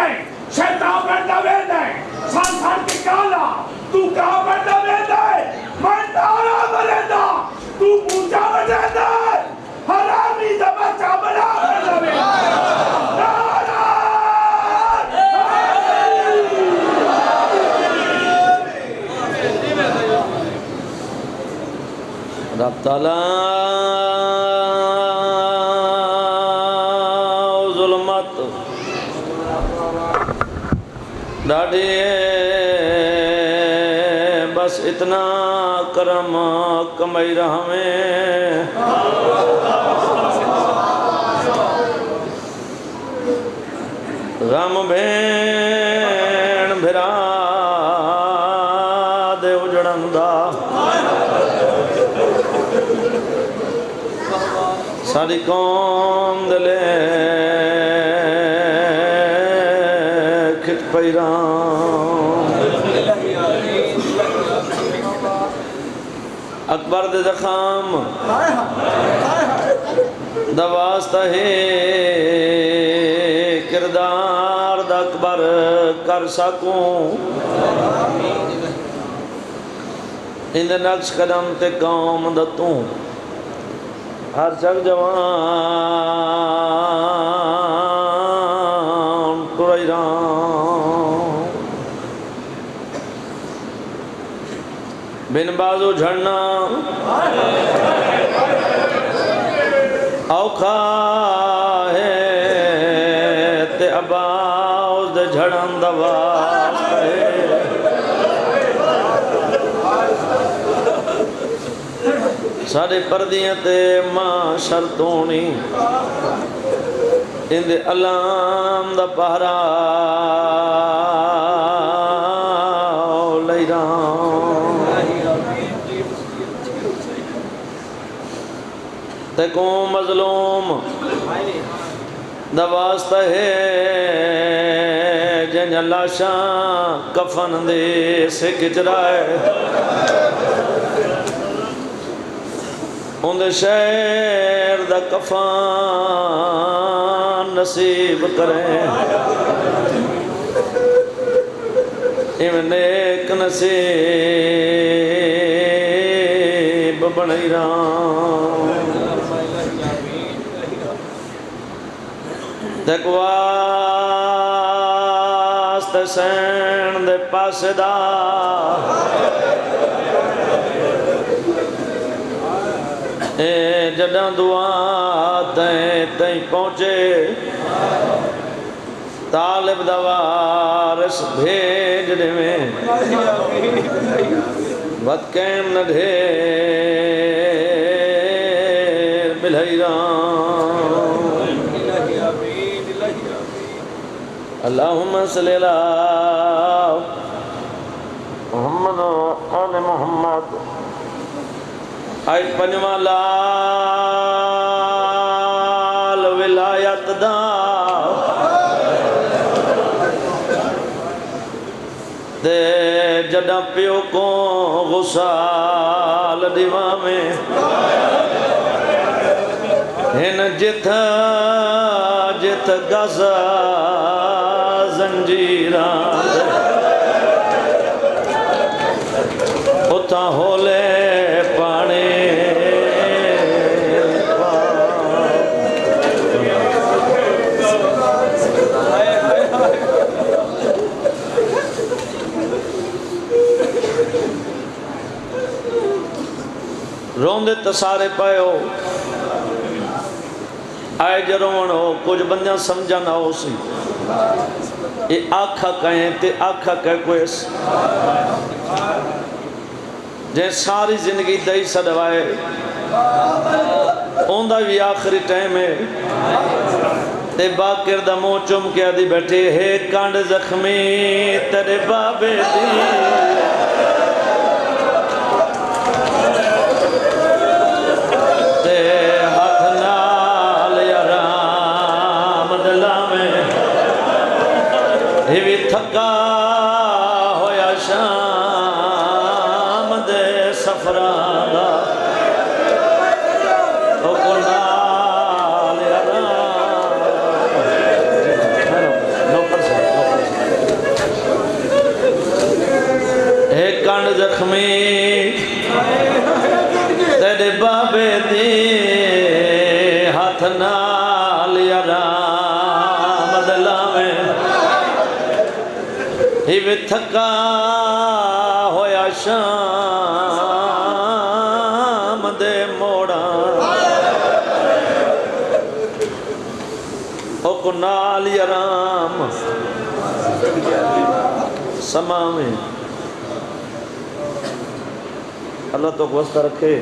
نہیں شیطان بندہ وید ہے سان سان کی کالا تو کہاں بندہ وید ہے میں نارا بلیدہ تو پوچھا بجید ہے حرامی زبچہ بنا بندہ وید نارا رب تعالیٰ ظلمت ڈاڑی بس اتنا کرم کمائی رہا میں غم بھین بھرا دے اجڑندہ ساری قوم دلے کھت پیران اکبر دے زخام دواستا ہے کردار دا اکبر کر سکوں اندے نقش قدم تے قوم دا توں ہر چک جوان ٹرائی رام بن بازو جھڑنا اوکھا ہے تے اباؤز دے جھڑن دواست ہے سارے پردیاں تے ماں شرطونی اندے علام دا پہرا لئی رام تے کو مظلوم دا واسطہ ہے جن لاشاں کفن دے سے کچرائے اندے شہر دا کفان نصیب کریں ایویں نیک نصیب بنائی رام تقواست سین دے پاس دا جڑاں دعا تائیں پہنچے طالب دوارس بھیج دے میں وقت کیم نہ ڈھیر ملہی رام اللہم صلی اللہ محمد و آل محمد آئی پنجواں لال ولایت دا دے جڑا پیو کو غسال دیواں میں ہن جت گزا زنجیران اتھا ہولے پانے روندے تسارے پائے ہو آئے جرون ہو کچھ بندیاں سمجھا نہ ہو سی یہ آکھا کہیں تے آکھا کہہ کوئیس جن ساری زندگی دائی سڑوائے اوندہ بھی آخری ٹائم ہے تے باکر دا مو چم کے آدھی بیٹھے ہے کانڈ زخمی تیرے بابے دی تے ہاتھ نال یا رام دلا میں ہی بھی تھکا ہویا شام دے سفرانہ No, ہی تھکا ہویا شام دے موڑا او کو نال یرام سما میں اللہ تو کو واسطہ رکھے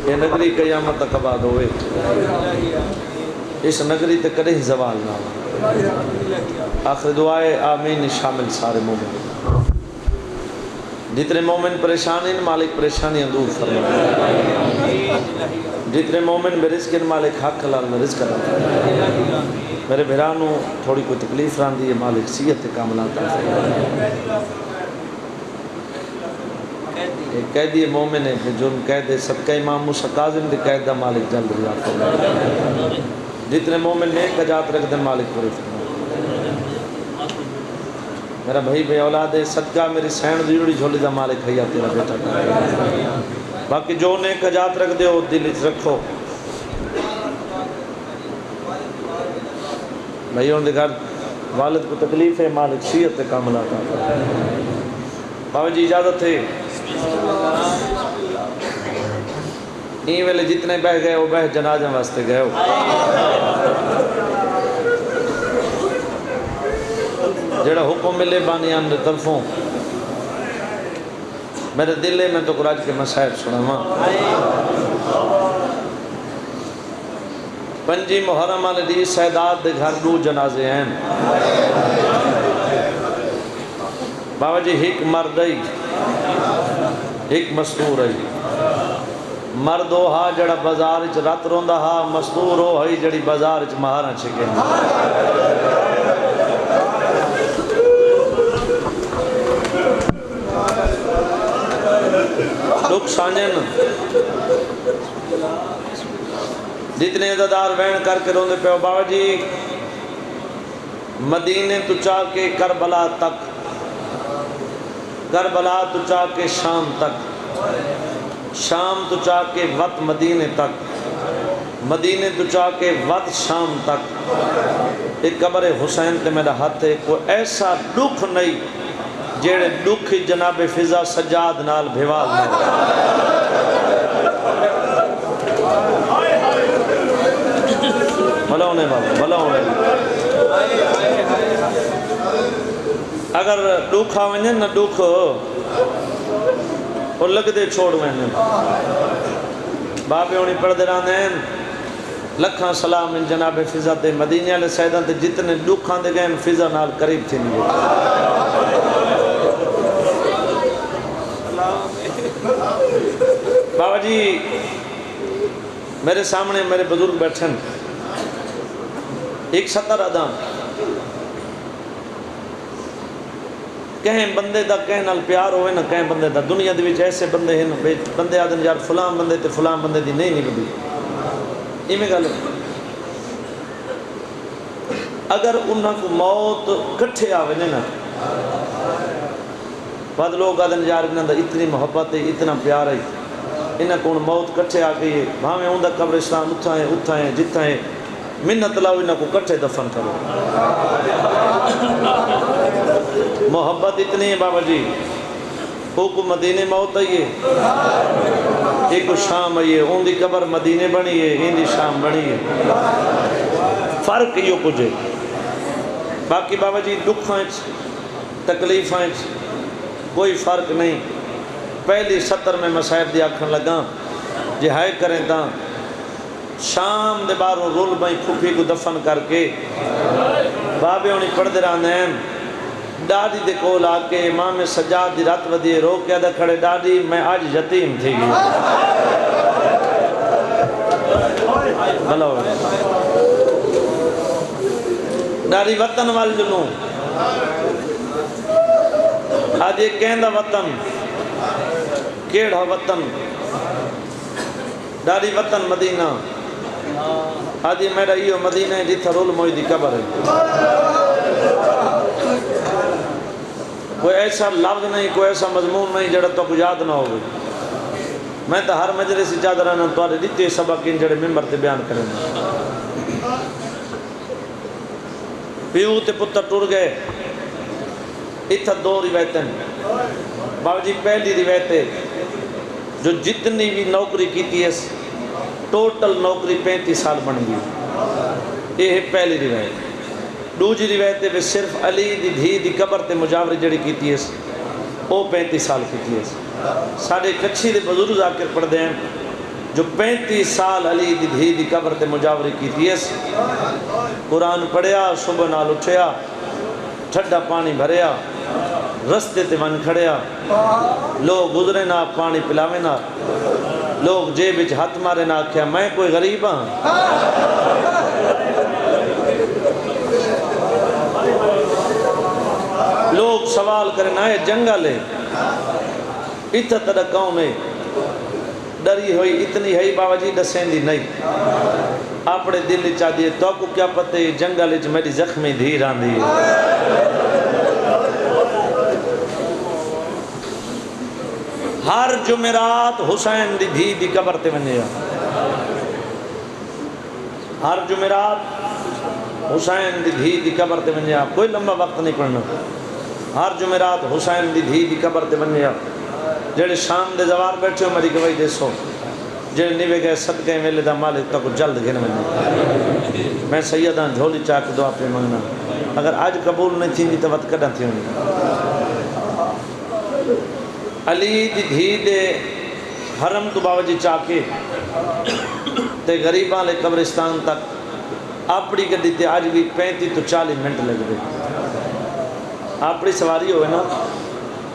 یہ نگری قیامت تک آباد ہوئے اس نگری تے کدے زوال نہ ہو آخر دعائے آمین شامل سارے مومن جتنے مومن پریشان ہیں مالک پریشانیاں دور فرمائے جتنے مومن بے رزق ہیں مالک حق حلال میں رزق عطا فرمائے میرے بھرانوں تھوڑی کوئی تکلیف ران دی ہے مالک صحت کاملات عطا فرمائے ایک قیدی مومن ہے جرم قید ہے صدقہ امام موسیٰ کاظم دی قید دا مالک جلد رضا فرمائے جتنے مومن نیک کجات رکھ دیں مالک پوری فرمائے میرا بھائی بے اولاد ہے صدقہ میری سین دیوڑی جھولی دا مالک ہے یا تیرا بیٹا کرے باقی جو نیک کجات رکھ دے وہ دل اس رکھو بھائی ان دے گھر والد کو تکلیف ہے مالک صحت کاملات عطا فرمائے بابا جی اجازت ہے این ویلے جتنے بہ گئے وہ بہ جنازہ واسطے گئے ہو جڑا حکم ملے بانیان دے طرفوں میرے دلے میں تو قرآن کے مسائب سنا ماں پنجی محرم علی سیداد دے گھر دو جنازے ہیں بابا جی ایک مرد ہے ایک مستور ہے مرد ہو ہا جڑا بازار چ رات روندا ہا مستور ہو ہی جڑی بازار چ مہاراں چھکے دکھ سانجن جتنے عزادار وین کر کے روندے پہ بابا جی مدینے تو چاہ کے کربلا تک کربلا تو چاہ کے شام تک شام تو چاہ کے وقت مدینے تک مدینے تو چاہ کے وقت شام تک ایک قبر حسین تے میرا ہاتھ ہے کوئی ایسا دکھ نہیں جیڑے دکھ جناب فضا سجاد نال بھیوال میں بھلا ہونے بابا بھلا ہونے اگر دکھ آویں نہ دکھ اور لگ دے چھوڑ میں بابے ہونی پڑھ دے رانے ہیں لکھاں سلام ان جناب فضا دے مدینہ علیہ سیدان دے جتنے دکھاں دے گئے فضا نال قریب تھی نہیں بابا جی میرے سامنے میرے بزرگ بیٹھن ایک 70 ادام کہیں بندے دا کہیں نال پیار ہوئے نہ کہیں بندے دا دنیا دے وچ ایسے بندے ہیں بندے آدھن یار فلان بندے تے فلان بندے دی نہیں بدی یہ میں گل اگر انہاں کو موت کٹھے آوے نا بعد لوگ آدھن یار انہاں دا اتنی محبت ہے اتنا پیار ہے انہاں کو موت کٹھے آ گئی ہے بھاویں اون دا قبرستان اتھائیں جتھائیں منت لاؤ انہاں کو کٹھے دفن کرو محبت اتنی ہے بابا جی کو مدینے موت آئی ہے ایک شام آئی ہے اون دی قبر مدینے بنی ہے ان دی شام بنی ہے فرق یہ کچھ ہے باقی بابا جی دکھاں تکلیفاں کوئی فرق نہیں پہلی 70 میں مسائب دی آکھن لگا جی ہائے کریں تا شام دے باروں رول بھائی پھوپھی کو دفن کر کے بابے ہونی پڑھ دے رہا ہیں ڈاڈی دے کول آ کے امام سجاد دی رات ودیے رو کے ادا کھڑے ڈاڈی میں آج یتیم تھی گئی بھلا ہو ڈاڈی وطن وال جنوں آج یہ کہندہ وطن کیڑا وطن ڈاڈی وطن مدینہ آج یہ میرا یہ مدینہ ہے جتھا رول موئی دی قبر ہے کوئی ایسا لفظ نہیں کوئی ایسا مضمون نہیں جڑا تو کو یاد نہ ہوگی میں تو ہر مجلس اجازت رہنا تو آرے دیتے سبق ان جڑے ممبر تے بیان کریں پیو تے پتر ٹور گئے اتھا دو روایتیں بابا جی پہلی روایت ہے جو جتنی بھی نوکری کی تھی اس ٹوٹل نوکری 35 سال بن گئی، یہ ہے پہلی روایت۔ دوسری روایت ہے صرف علی دی دھی دی قبر تے مجاوری جڑی کی تھی اس وہ 35 سال کی تھی اس۔ ساڑھے کچھی دے بزرگ ذاکر پڑھ دیں جو 35 سال علی دی دھی دی قبر تے مجاوری کی تھی اس، قرآن پڑھیا، صبح نال اٹھیا، ٹھڈا پانی بھریا، رستے تے من کھڑیا، لوگ گزرے نہ پانی پلاوے نہ، لوگ جیب وچ ہاتھ مارے نہ، آکھیا میں کوئی غریب ہاں۔ لوگ سوال کریں آئے جنگل ہے، اتنا تڑا قوم ہے، ڈری ہوئی اتنی ہے بابا جی دسیں دی نہیں، اپنے دل چاہ دیے تو کو کیا پتہ ہے جنگل وچ میری زخمی دھی راندی ہے۔ ہر جمعرات حسین دی دھی دی قبر تے ونجیا، ہر جمعرات حسین دی دھی دی قبر تے ونجیا، کوئی لمبا وقت نہیں پڑھنا، ہر جمعرات حسین دی دھی دی قبر تے ونجیا۔ جڑے شام دے زوار بیٹھے ہو میری گواہی دے سو، جڑے نیوے گئے صدقے ویلے دا مالک تک جلد گھن ونجیا۔ میں سیداں جھولی چاک دعا پہ منگنا، اگر آج قبول نہیں تھی تو وقت کڈا تھی ہونی۔ علی دی دھی دے حرم تو بابا جی چاکے تے غریباں لے قبرستان تک اپنی گڈی تے آج بھی 35 تو 40 منٹ لگ گئے، اپنی سواری ہوئے نا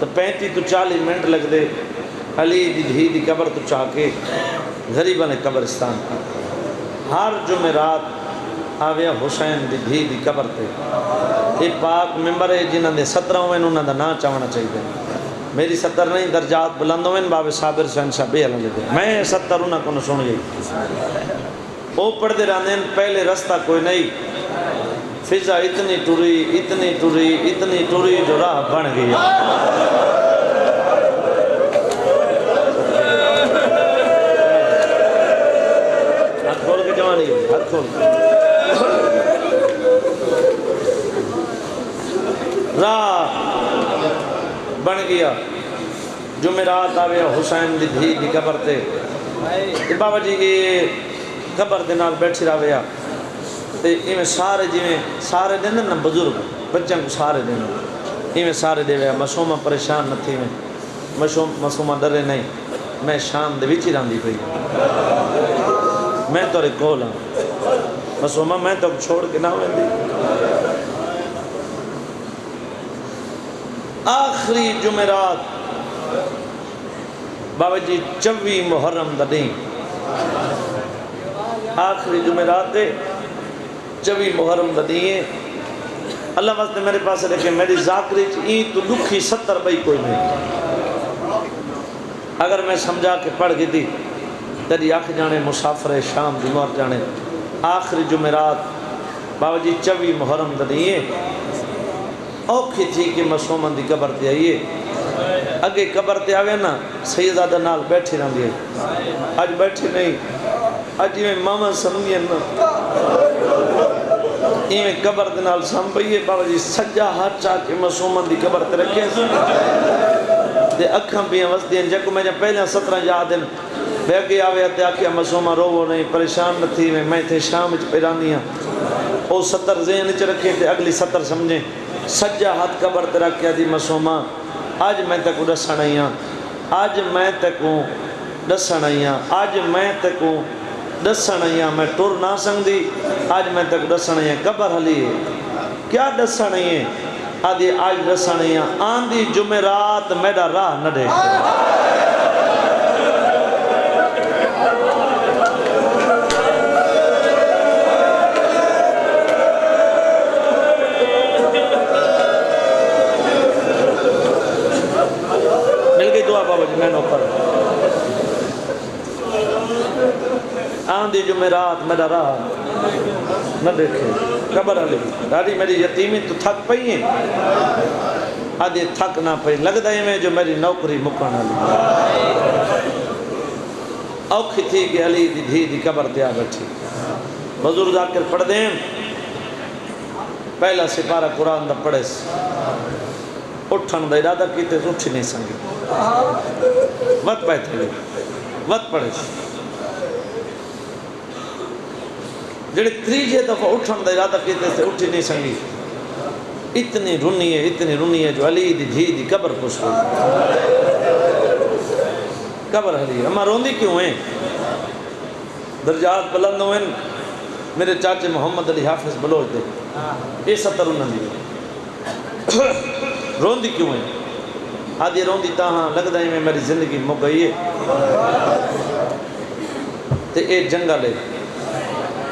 تو 35 تو 40 منٹ لگ دے علی دی دھی دی قبر تو چاکے غریباں لے قبرستان تک۔ ہر جمعرات آویا حسین دی دھی دی قبر تے، یہ پاک ممبر ہے جنہاں دے 17 ہوئے انہاں دا نا چاہنا چاہیے، میری 70 نہیں درجات بلند ہوئے بابے صابر حسین صاحب بے علم لگے، میں 70 انہاں کو نہ سن گئی۔ وہ پڑھ دے رہنے پہلے رستہ کوئی نہیں، فضا اتنی ٹوری اتنی ٹوری اتنی ٹوری جو راہ بن گئی۔ ہاتھ کھول کے جوانی ہاتھ کھول کے راہ بن گیا۔ جمعرات آویا حسین دی دھی دی قبر تے، بابا جی یہ قبر دے نال بیٹھی راویا تے ایویں سارے جویں سارے دن نا بزرگ بچوں کو سارے دن ایویں سارے دے ویا، معصومہ پریشان نہ تھی، میں معصومہ ڈرے نہیں، میں شام دے وچ ہی راندی پئی، میں تورے کول ہاں معصومہ، میں تو چھوڑ کے نہ ویندی۔ آخری جمعرات بابا جی 24 محرم دا دن، آخری جمعرات 24 محرم دا دن، اللہ واسطے میرے پاس رکھے میری ذاکری این تو دکھی 70 بھائی کوئی نہیں، اگر میں سمجھا کے پڑھ گئی تھی تیری آنکھ جانے مسافر شام دی مور جانے۔ آخری جمعرات بابا جی 24 محرم دا دن اوکھی تھی کہ معصومہ دی قبر تے آئیے، اگے قبر تے آوے نا سیدہ نال بیٹھی رہن دیئے، آج بیٹھی نہیں، آج میں ماما سمجھیں نا، میں قبر دے نال سمبھئیے بابا جی سجا ہاتھ چاہ کے معصومہ دی قبر تے رکھے تے اکھاں بھی وس دین جکو میں جب پہلے 17 یاد ہیں بے اگے آوے تے آکھیا معصومہ روو نہیں پریشان نہ تھی، میں تھے شام وچ پیرانی ہاں، او 70 ذہن وچ رکھے تے اگلی 70 سمجھیں، سجا ہاتھ قبر تے رکھیا دی معصومہ آج میں تکو دسن آئی ہاں، آج میں تکو دسن آئی ہاں، آج میں تکو دسن آئی ہاں، میں ٹر نہ سنگدی، آج میں تک دسن آئی ہاں قبر حلی ہے، کیا دسن آئی ہیں؟ آدھی آج دسن آئی ہاں آندھی جمعرات میرا راہ نہ دیکھ۔ میں نوکر آندھی جمعرات میرا راہ نہ دیکھے قبر علی، دادی میری یتیمی تو تھک پئی ہیں، آدھی تھک نہ پئی، لگتا ہے میں جو میری نوکری مکن علی اوکھی تھی کہ علی دی دھی دی قبر تے آ بیٹھی۔ بزرگ آ کر پڑھ دیں پہلا سپارہ قرآن دا پڑھے اٹھن دا ارادہ کیتے تو اٹھ نہیں سنگی وقت پہ تھے وقت پڑے جڑے تریجے دفعہ اٹھن دا ارادہ کیتے سے اٹھ نہیں سنگی اتنی رونی ہے جو علی دی دھی دی قبر پوچھ ہوئی قبر ہلی اما روندی کیوں ہیں درجات بلند ہوئے میرے چاچے محمد علی حافظ بلوچ دے یہ 70 انہوں نے روندی کیوں ہیں آدھی روندی تاہاں لگ دائیں میں میری زندگی مک گئی ہے تے اے جنگل ہے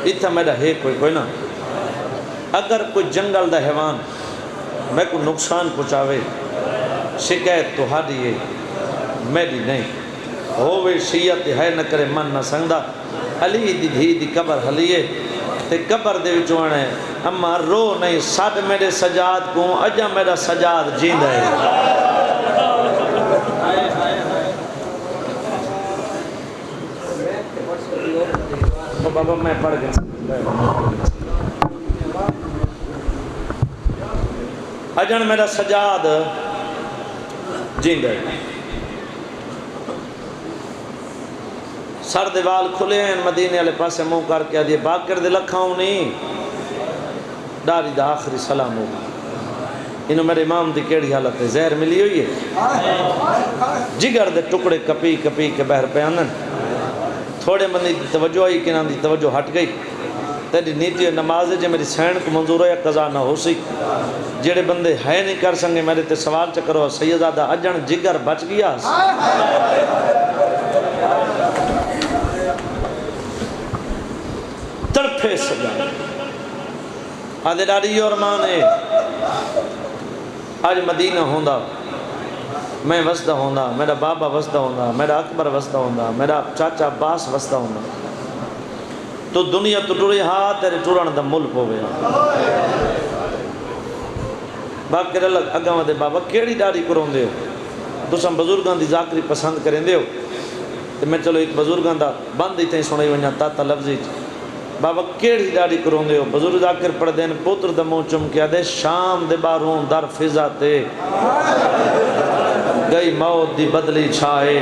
اتھا میرا ہے کوئی نا اگر کوئی جنگل دا حیوان میں کو نقصان پہنچاوے شکایت تو ہاری ہے میری نہیں ہووے شیعت ہے نہ کرے من نہ سنگدا علی دی دھی دی قبر ہلیے تے قبر دے وچوں آنے اما رو نہیں ساڈ میرے سجاد کو اجا میرا سجاد جیندا ہے بابا میں پڑھ گیا اجن میرا سجاد جیندا ہے سر دیوال کھلے ہیں مدینے والے پاسے منہ کر کے آدھے باکر دے لکھاؤں نہیں ڈاری دا آخری سلام ہوگا انہوں میرے امام دی کیڑی حالت ہے زہر ملی ہوئی ہے جگر دے ٹکڑے کپی کے بہر پہ آنن تھوڑے بندی توجہ آئی کہ نام دی توجہ ہٹ گئی تیری نیتی و نماز ہے جو میری سین کو منظور ہے یا قضا نہ ہو سی جڑے بندے ہے نہیں کر سنگے میرے تے سوال چکرو سیدادہ اجن جگر بچ گیا تڑپے سجا آدھے ڈاڑی اور ماں نے آج مدینہ ہوندہ میں وسدہ ہوندہ میرا بابا وسدہ ہوندہ میرا اکبر وسدہ ہوندہ میرا چاچا عباس وسدہ ہوندہ تو دنیا تو ٹوڑی ہاں تیرے ٹوڑن دا ملک ہو گیا باقی رلک اگاں دے بابا کیڑی ڈاڑی کرون دے ہو تساں بزرگان دی ذاکری پسند کریں دے ہو تو میں چلو ایک بزرگان دا بند ہی تھیں سنائی ونجا تا لفظی بابا کیڑی ڈاڑی کرون دے ہو بزرگ ذاکر پڑھ دین پوتر دا منہ چم کیا دے شام دے باروں در فضا تے گئی موت دی بدلی چھائے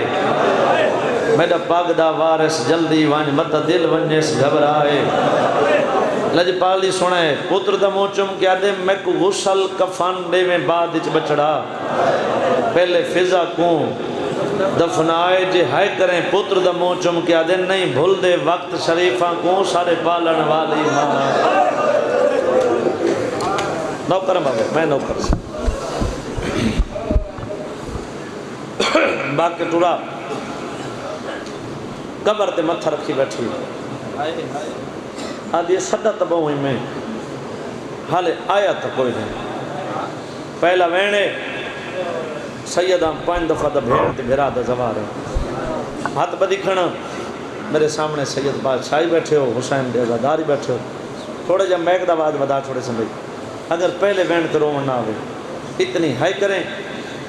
میرا پاگ دا وارس جلدی وانج مت دل ونجس گھبرائے لجپالی سنے پتر دا موچم کیا دے میں کو غسل کفن دے میں بعد اچ بچڑا پہلے فضا کوں دفنائے جے ہائے کریں پتر دا موچم کیا دے نہیں بھول دے وقت شریفاں کوں سارے پالن والی ماں نوکر بابا میں نوکر سے باقی ٹوڑا قبر تے متھا رکھی بیٹھی آدھی صدا تباہ ہوئی میں حالے آیا تا کوئی نہیں پہلا وینے سیدان 5 دفعہ دا بھیڑ تے بھیرا دا زوار ہے ہاتھ بدی کھنا میرے سامنے سید بادشاہی بیٹھے ہو حسین دے ازاداری بیٹھے ہو تھوڑے جب میک دا بعد ودا چھوڑے سمجھ اگر پہلے وین کرو نہ ہوئے اتنی ہائی کریں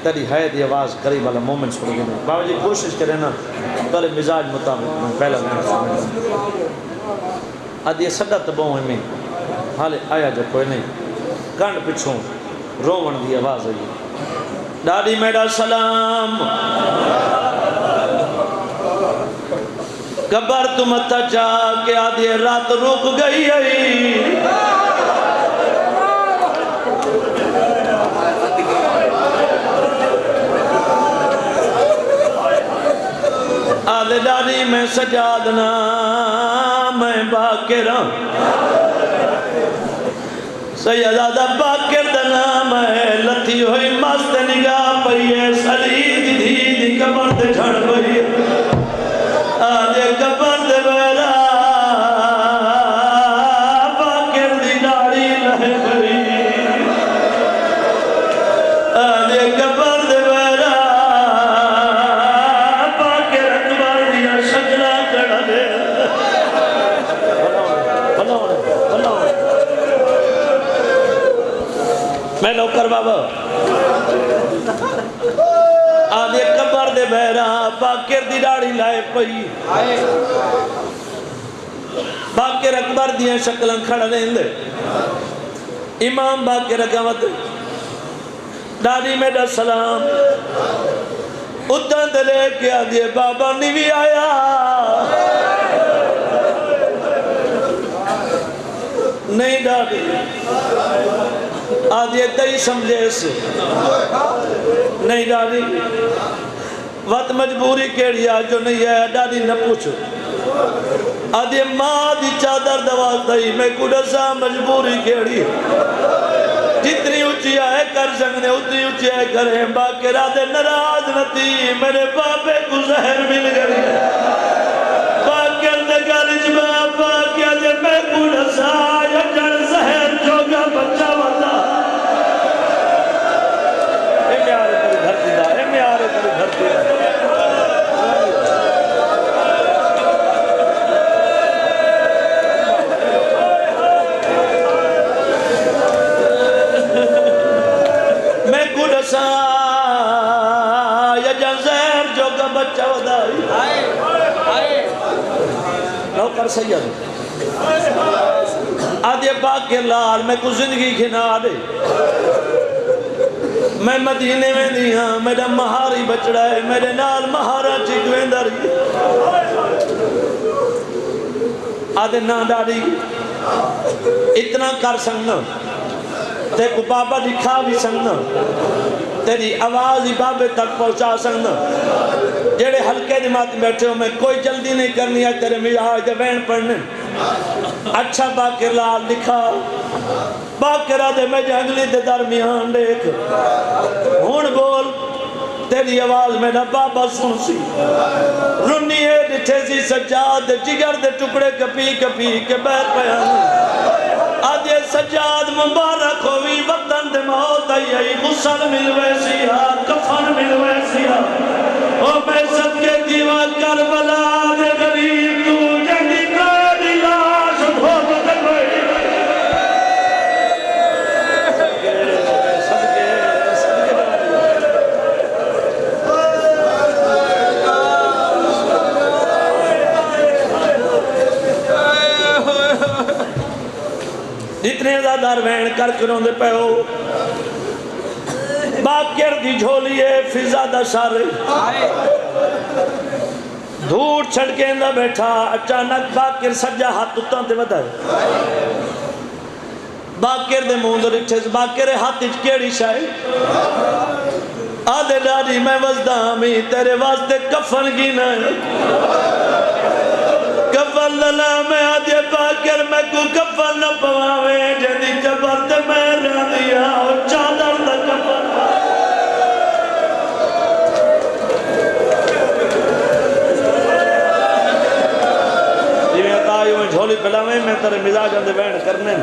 تیری ہے دی آواز قریب والا مومن چھوڑ گئے بابا جی کوشش کریں نا تولے مزاج مطابق میں پہلا وین سمجھ آدھی صدا تباہ میں حالے آیا جو کوئی نہیں کانڈ پچھوں رومن دی آواز ہوئی ڈاڈی میرا سلام قبر تم تا چاہ کے آدھی رات رک گئی ہے آدھے ڈاڈی میں سجادنا میں باکرہ سیدادہ باکر دا نام ہے لتھی ہوئی مست نگاہ پئیے سلید دھی دی قبر دے جھڑ پئیے آدھے قبر دے بیرا باکر دی ڈاڑی لہ پئی آدھے قبر دے بیرا باکر اکبر دیا شکلہ کڑا دے میں نوکر بابا آدھے قبر دے بہرا باکر دی ڈاڑی لائے پئی باکر اکبر دیا شکلن کھڑا دیں دے امام باکر اکبر ڈاڈی میرا سلام اتنا دلے کے آدھے بابا نہیں بھی آیا نہیں ڈاڈی آدھے تئی سمجھے سے نہیں ڈاڈی وقت مجبوری کیڑی آ جو نہیں ہے ڈاڈی نہ پوچھو آدھے ماں دی چادر دواز دائی میں کڑسا مجبوری کیڑی جتنی اچھی آئے کر سکنے اتنی اچھی آئے کریں باقی رادے نراز نتی میرے باپے کو زہر مل گئی باقی اندے گالج باپا کیا جے میں کڑسا یا جن زہر جوگا بچہ والا اے میں آرے تری دھرتی دا اے میں آرے تری دھرتی دا یا جزیر جو کا بچہ ودائی نوکر سید آدھے پاک کے لال میں کو زندگی کھنا دے میں مدینے میں نہیں ہاں میرا مہاری بچڑا ہے میرے نال مہارا چکویں در آدھے نا ڈاڑی اتنا کر سکنا تے کو بابا دکھا بھی سکنا تیری آواز ہی بابے تک پہنچا سکنا جیڑے ہلکے دماغ بیٹھے ہو میں کوئی جلدی نہیں کرنی ہے تیرے مجاج دے وین پڑھنے اچھا باقر لال لکھا باقرہ دے میں جنگلی دے درمیان دیکھ ہون بول تیری آواز میرا بابا سن سی رنی ہے ڈٹھے سی سجاد جگر دے ٹکڑے کپی کپی کے بیر پیان آدھے سجاد مبارک ہوئی وطن دے موت آئی غسل ملوے سیا کفن ملوے سیا او میں سب کے دیوان کربلا دے غریب تو جنگی کاری لاش دھوپ دے گئی جتنے زیادہ روین کر کروں دے پہ ہو باقر دی جھولی ہے فضا دا سارے دھوڑ چھڑکے اندہ بیٹھا اچانک باقر سجا ہاتھ اتاں تے ودا ہے باقر دے موندر اچھے باقر ہاتھ اچھ کیڑی شاہی آدھے ڈاڑی میں وزدہ ہمیں تیرے واسطے کفن کی نہ کفن للا میں آدھے باقر میں کو کفن نہ پواوے جدی جبر تے میں رہ دیا اور چادر دا کفن جی میں تائیوں میں جھولی پلاویں میں ترے مزاج اندے بین کرنے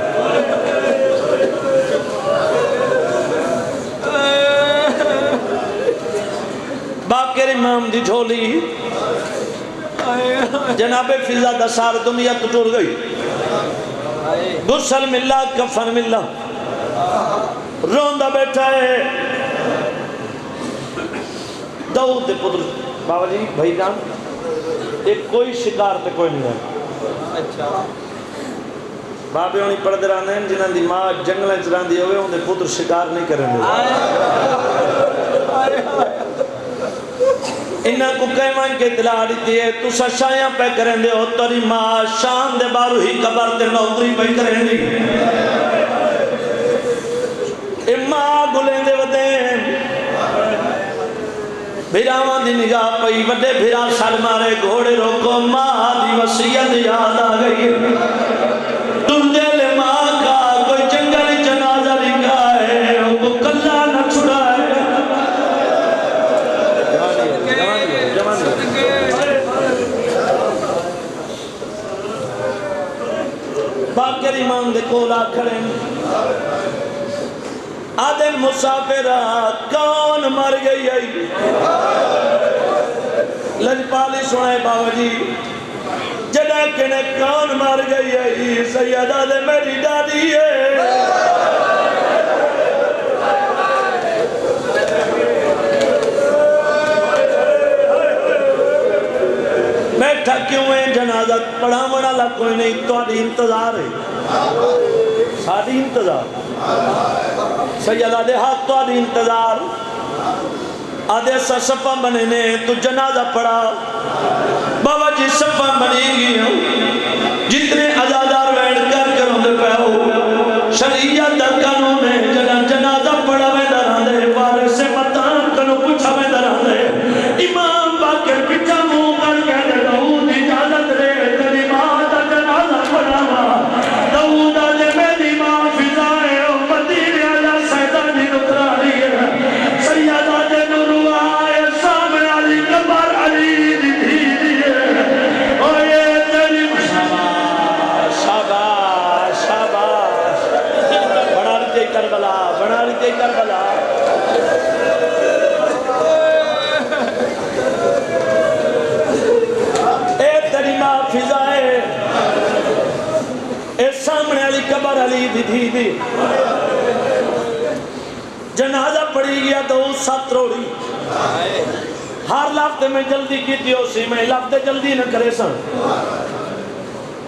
باقر امام دی جھولی جناب فضا دا سار دنیا کٹور گئی غسل ملا کفن ملا روندہ بیٹھا ہے داؤد دے پتر بابا جی بھائی جان ایک کوئی شکار تے کوئی نہیں ہے بابے ہونی پڑھ دے رہنے ہیں جنہاں دی ماں جنگلیں چران دی ہوئے ہوں دے پتر شکار نہیں کریں دے انہاں کو قیمان کے اطلاع دیتی ہے تو سشایاں پہ کریں دے ہو تری ماں شان دے بارو ہی قبر تے نوکری پہ کریں دی اماں گلیں دے ودیں بھیراوان دی نگاہ پئی وڈے بھیرا سڑ مارے گھوڑے روکو ماں دی وصیت یاد آ گئی تم دل ماں کا کوئی جنگل جنازہ لکھا ہے وہ کلہ نہ چھڑا ہے باقر امام دے کولا کھڑے آدھن مسافرہ کون مر گئی ہے لجپالی سنائے بابا جی جڑا کنے کون مر گئی ہے سیدہ دے میری ڈاڈی ہے بیٹھا کیوں ہے جنازت پڑھا منا کوئی نہیں تو انتظار ہے ساری انتظار سیدہ دے ہاتھ تو آدھی انتظار آدھے سفا بنے نے تو جنازہ پڑا بابا جی سفا بنی گئی جتنے ازادار ویڈ کر ہوندے پہ ہو شریعت دا قانون ہے جنازہ پڑا میں دران دے وارث متان کنو پوچھا میں دران دے امام باقر پچھا منہ کر کے دے داؤد اجازت دے تیری ماں دا جنازہ پڑا داؤد آجے میری ماں فضائے مدینے آجا سیدانی نترا رہی ہے سید آجے نورو آئے سامنے علی قبر علی دی دی اوے تیری شاباش شاباش بڑا رہتے کربلا بڑا رہتے کربلا اے تیری ماں فضائے اے سامنے علی قبر علی دی جنازہ پڑی گیا تو سات روڑی ہر لفظ میں جلدی کی تھی اسی میں لفظ جلدی نہ کرے سن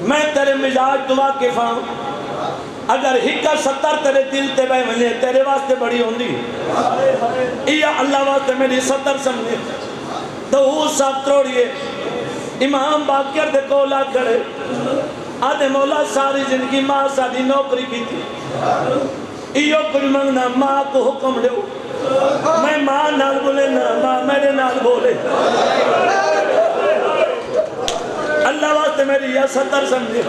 میں تیرے مزاج تو واقف ہوں اگر ہکا 70 تیرے دل تے بے ملے تیرے واسطے بڑی ہوندی یا اللہ واسطے میری 70 سمجھے تو وہ سات روڑیے امام باقر دے کولا کھڑے آدھے مولا ساری زندگی ماں ساری نوکری کی تھی ایو کچھ منگنا ماں کو حکم دے میں ماں نال بولے نا ماں میرے نال بولے اللہ واسطے میری یا 70 سمجھے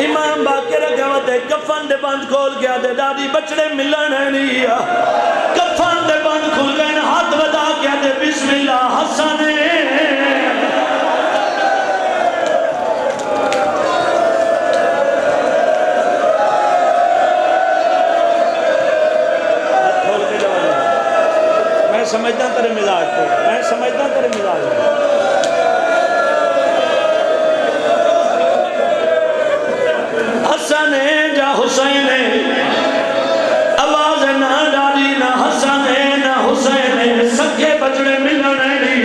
امام باقر گواتے کفن دے بند کھول گیا دے دادی بچڑے ملن ہے نہیں کفن دے بند کھول گئے ہاتھ بدا گیا دے بسم اللہ حسن سمجھتا تیرے مزاج کو میں سمجھتا تیرے مزاج کو حسن جا حسین آواز نہ ڈالی نہ حسن نہ حسین سکے بچڑے ملن نہیں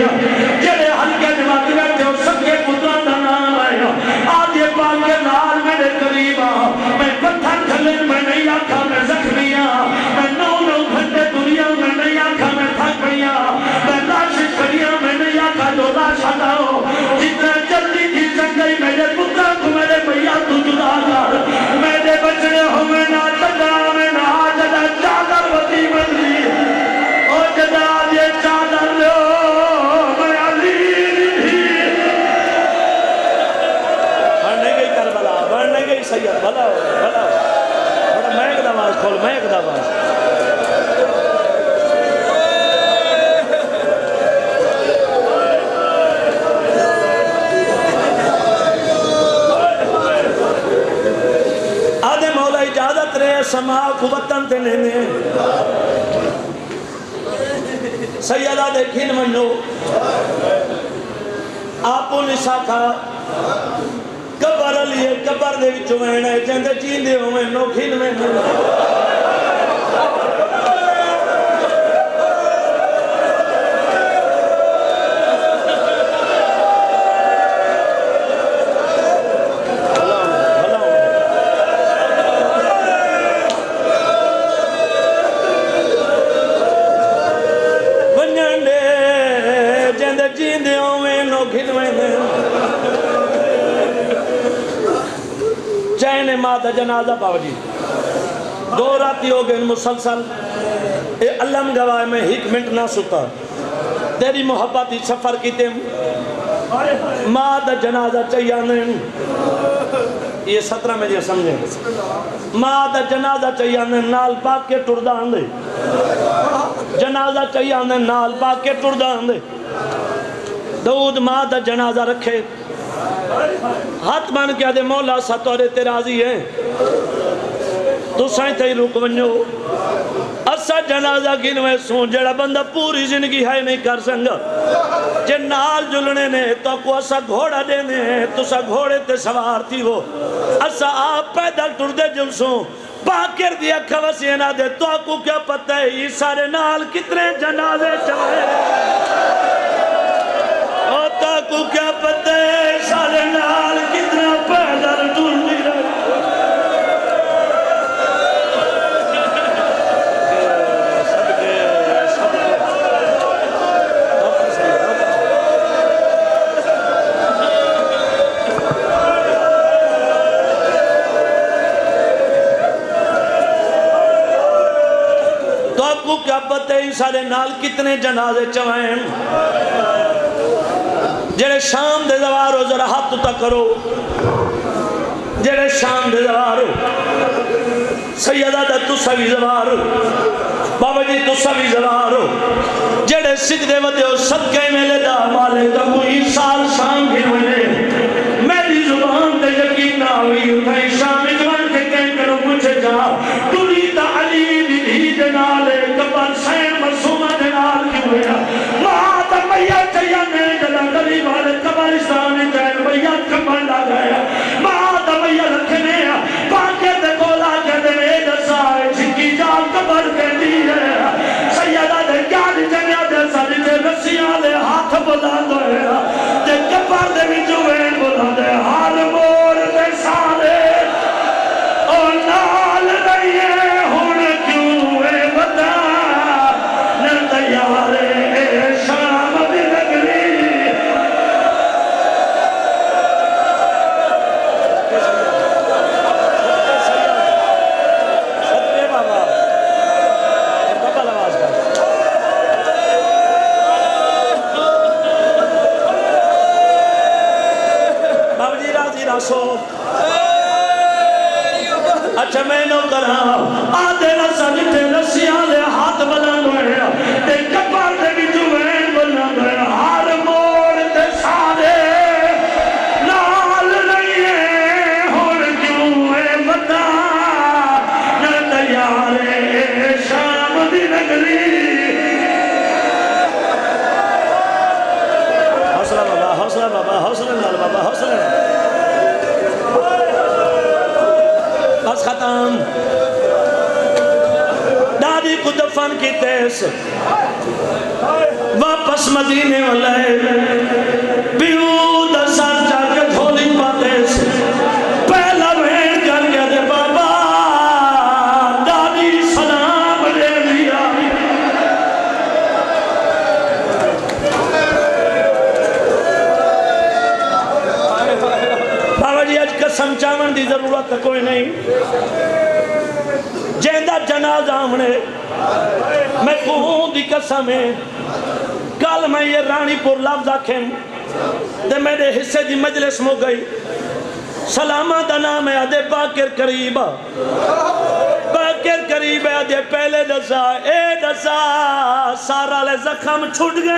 جڑے ہلکے دماغ بیٹھے ہو سکے پتران دا نام آیا آدھے پاک کے نال میرے قریب میں پتھر کھلن میں نہیں آکھا میں زخمی میں 9 گھنٹے دنیا میں نہیں آکھا میں تھک پڑیا میں لاشش پڑیا میں نہیں آکھا جو لاش ہٹاؤ جتنا جلدی تھی سکئی میرے پتران کو میرے بھیا تو جدا کر میرے بچڑے ہوئے نہ جدا میں نہ جدا چادر وطی بندی او جدا یہ چادر لو میں علی بڑھنے گئی کربلا بڑھنے گئی سید بھلا بڑا میں ایک دماغ کھول میں ایک دماغ آدھے مولا اجازت رہے سما کو وطن تے لینے سیدہ دیکھین منو آپو نسا کھا قبر علیہ قبر دے وچوں میں جندے چیندے ہوئے نوکھین میں چین مادہ جنازہ باو جی 2 راتی ہو گئے مسلسل اے علم گواہ میں 1 منٹ نہ ستا تیری محبت ہی سفر کی تیم مادہ جنازہ چاہیے نہیں یہ 17 میں یہ سمجھیں مادہ جنازہ چاہیے نال پاک کے ٹردان دے جنازہ چاہیے نال پاک کے ٹردان دے دود مادہ جنازہ رکھے ہاتھ مان کیا دے مولا ستورے تیرازی ہیں تو سائیں تھی روک ونجو اسا جنازہ گنوے سون جڑا بندہ پوری زندگی ہے نہیں کر سنگا جے نال جلنے نے تو کو اسا گھوڑا دینے ہیں تو سا گھوڑے تے سوار تھی وہ اسا آپ پیدل ٹر دے جلسوں باکر دیا کھوسینا دے تو کو کیا پتہ ہے یہ سارے نال کتنے جنازے چلے اور تو کو کیا پتہ ہے سارے نال کتنا پیدل ٹر دی رہے کو کیا پتہ ہے سارے نال کتنے جنازے چوائیں جڑے شام دے زوارو ذرا ہاتھ تا کرو جڑے شام دے زوارو سیدہ دا تسا بھی زوارو بابا جی تسا بھی زوارو جڑے سکھ دے ودے ہو صدقے میلے دا مالے دا کوئی سال شام بھی ہوئے میری زبان دے یقین نہ ہوئی اتھائی شام اجوان کے کہیں کرو مجھے جا تولی تا علی دی دے نالے کبر سین مرسومہ دے نال کی ہویا ماں تا میاں چیانے جدا قریب والے قبرستان جائے میاں کمبر لا گیا ماں تا میاں رکھنے پاکے دے کولا کے دے اے دسائے جھکی جال کبر کے دیئے سیدہ دے گیان جنیا دے ساری دے رسیاں دے ہاتھ بلا دوئے دے کبر دے بھی جوین بلا دے ہار مور دے سارے اور نال دئیے ہون کیوں اے بتا نہ تیارے اے شام دی نگری اچھا میں نو کرا آدھے نسا جتے نسیاں لے ہاتھ بلند ہوئے تے کپار دے بھی جوین بلند ہوئے ہار موڑ تے سارے نال نہیں ہون کیوں اے بتا نہ تیارے اے شام دی نگری حوصلہ بابا حوصلہ بابا حوصلہ نال بابا حوصلہ بس ختم دادی کو دفن کی تیس واپس مدینے والے بیود سر جا کے دھولی پاتیس پہلا بھین کر گیا دے بابا دادی سلام لے لیا بابا جی آج قسم چاون دی ضرورت کوئی نہیں جیندہ جنازہ ہمنے میں کہوں دی قسم ہے کل میں یہ رانی پور لفظ آکھیں دے میرے حصے دی مجلس مو گئی سلامہ دا نام ہے آدھے باکر قریبہ باکر قریب ہے آدھے پہلے دسا اے دسا سارا لے زخم چھوٹ گئے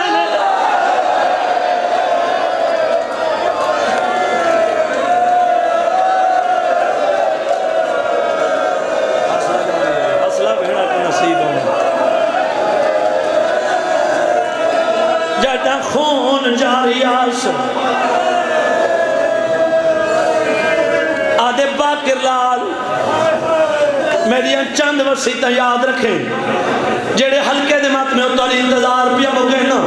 جدا خون جاری آس آدھے باکر لال میری چند وسیطہ یاد رکھیں جڑے ہلکے دمات میں اتولی انتظار پیا بکے نا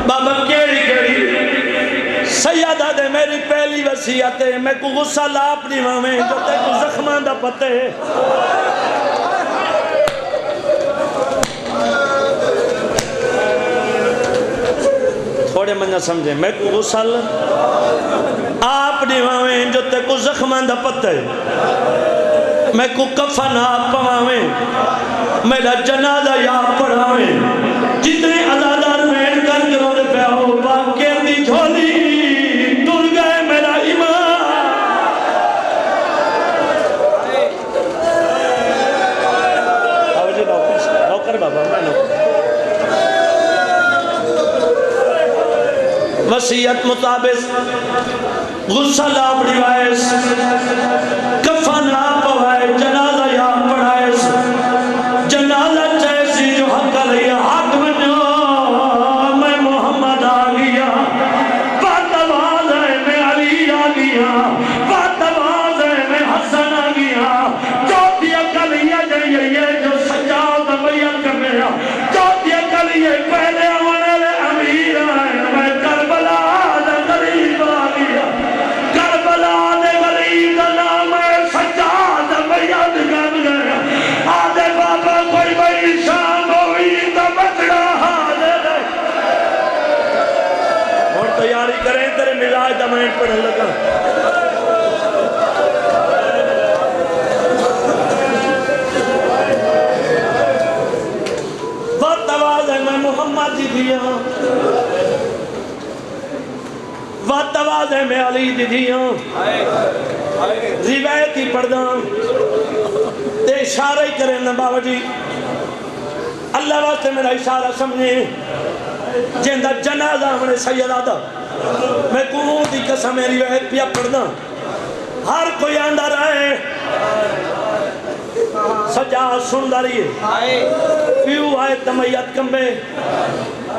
بابا کیڑی کیڑی سیدہ دے میری پہلی وسیعت ہے میں کو غصہ لاپ نہیں مامیں جو تے کو زخمان دا پتے تھوڑے منہ سمجھیں میں کو غسل آپ نیواویں جو تے کو زخمان دا پتہ ہے میں کو کفن آپ پواویں میرا جنازہ یا پڑھاویں جتنے عزادار میں کر کے روڑے پہ آؤ باکر دی جھولی ٹر گئے میرا ایمان آو جی نوکر بابا میں نوکر وسیعت مطابق غسل آپ ریوائز کفن آپ پوائے جنازہ یا پڑھائیس جنازہ جیسی جو حق علیہ حق منو میں محمد آگیا بات آواز ہے میں علی آگیا بات آواز ہے میں حسن آگیا جو دیا کلیہ جائیے جو سجاد بیان کر میرا جو دیا کلیہ پہلے آنے لے امیر آئے میں کربلا دے غریب آگیا کربلا دے غریب نام ہے دیدیاں واتوازے میں علی دیدیاں روایت ہی پڑھدا تے اشارہ ہی کریں نا بابا جی اللہ واسطے میرا اشارہ سمجھے جندہ جنازہ ہمیں سیدہ دا میں قوموں دی قسم میری روایت پیا پڑھدا ہر کوئی آندہ رہے سجاد سن داری ہے پیو آئے تمیت کمبے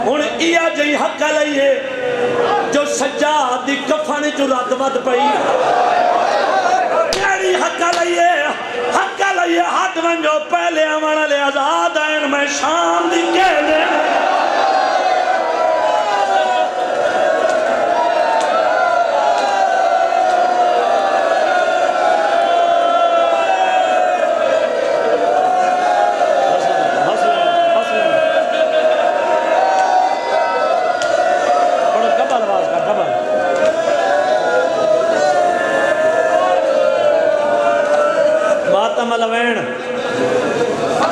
ان ایا جئی حقہ لئیے جو سجاد دی کفانی جو رات بات پئی کیڑی حقہ لئیے ہاتھ من جو پہلے ہمارا لے آزاد آئین میں شام دی کہہ دے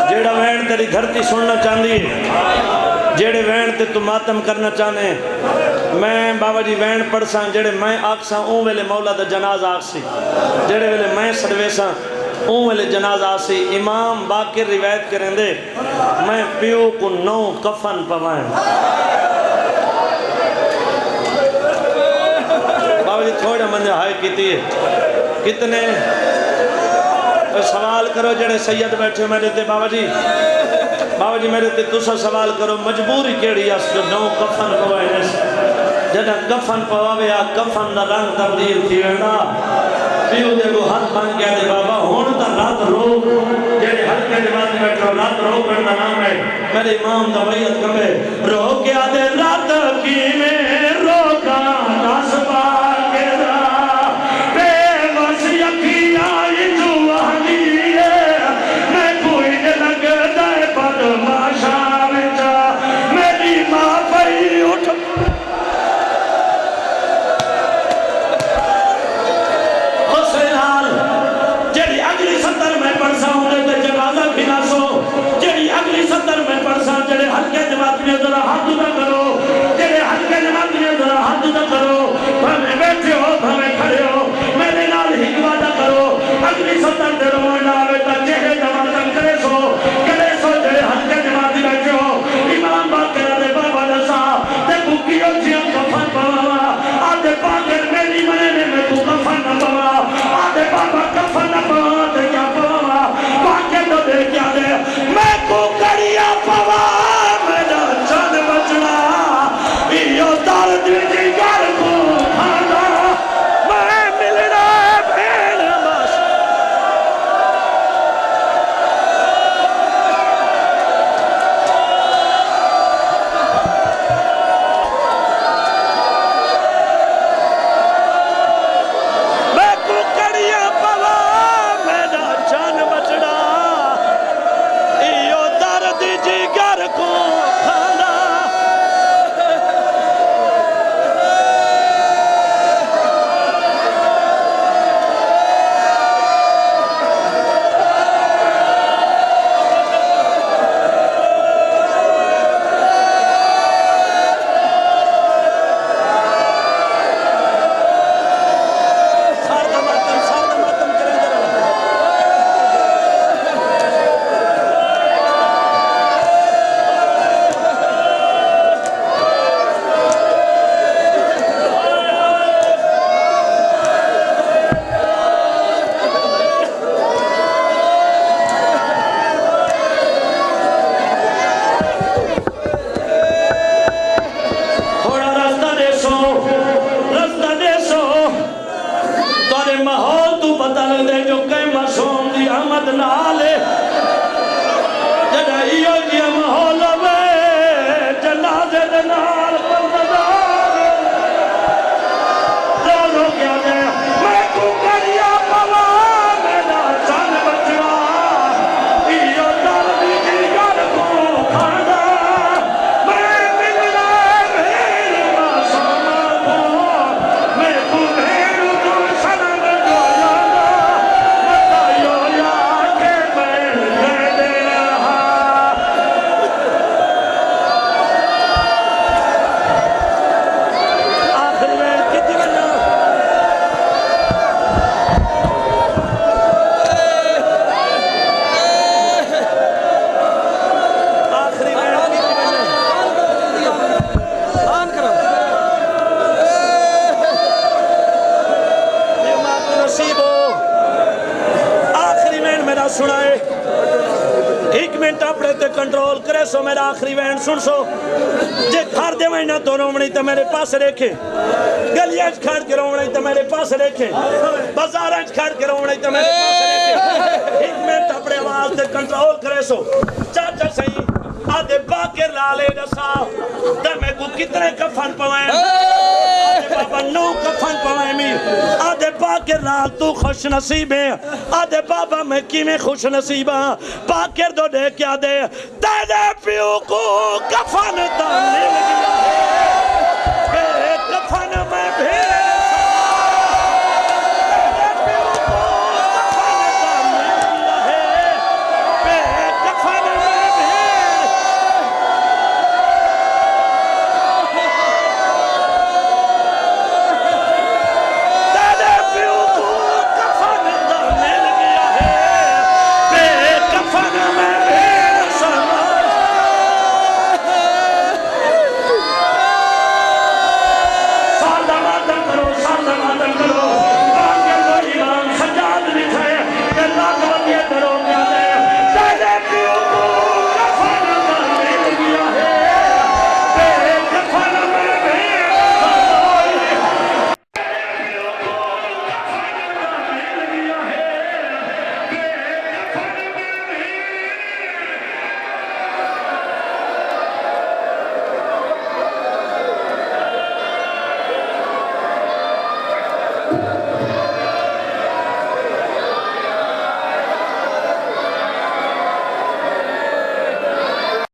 جیڑا وین تیری دھرتی سننا چاندی ہے جیڑے وین تے تو ماتم کرنا چاہنے میں بابا جی وین پڑھساں جیڑے میں آکساں اون ویلے مولا دا جناز آکسی جیڑے ویلے میں سڑویساں اون ویلے جناز آکسی امام باقر روایت کریں دے میں پیو کو نو کفن پوائیں بابا جی تھوڑا مندے ہائے کیتی ہے کتنے سوال کرو جڑے سید بیٹھے میرے تے بابا جی میرے تے تسا سوال کرو مجبوری کیڑی اس جو نو کفن پوائے جڑا کفن پواوے آ کفن دا رنگ تبدیل تھی وینا پیو دے کو ہاتھ بن گیا دے بابا ہون تا رات رو جڑے ہاتھ کے جوان بیٹھو رات رو کرنا نام ہے میرے امام دا ویت کبے رو گیا دے رات کی میں رو کا ناس پا کے را بے وس یقی آئی جو ذرا ہاتھ نہ کرو تیرے ہلکے جماعت میں ذرا ہاتھ نہ کرو بھمیں بیٹھے ہو بھمیں کھڑے ہو میرے نال حکمت نہ کرو اگلی سطر دے روئے نہ آوے تا چہرے جماعت کرے سو جڑے ہلکے جماعت بیٹھے ہو امام بات کرا دے بابا نسا تے بھوکیوں جیوں کفن پوا آدھے پاکر میری منے میں تو کفن نہ پوا آدھے بابا کفن نہ پوا تے کیا پوا پاکر تو دے کیا دے میں کو کریا پوا ایک منٹ اپنے تے کنٹرول کرے سو میرا آخری وین سن سو جے گھر دے میں نہ تو رومنی تو میرے پاس رکھے گلیاں کھڑ کے رومنی تو میرے پاس رکھے بازاراں کھڑ کے رومنی تو میرے پاس رکھے ایک منٹ اپنے آواز تے کنٹرول کرے سو چاچا صحیح آدھے باکر لالے دسا دمیں کو کتنے کفن پوائیں آدھے بابا نو کفن پوائیں می آدھے باکر لال تو خوش نصیب ہے آدھے بابا میں کی میں خوش نصیب ہاں باکر دو دے کیا دے تیرے پیو کو کفن تا مل گیا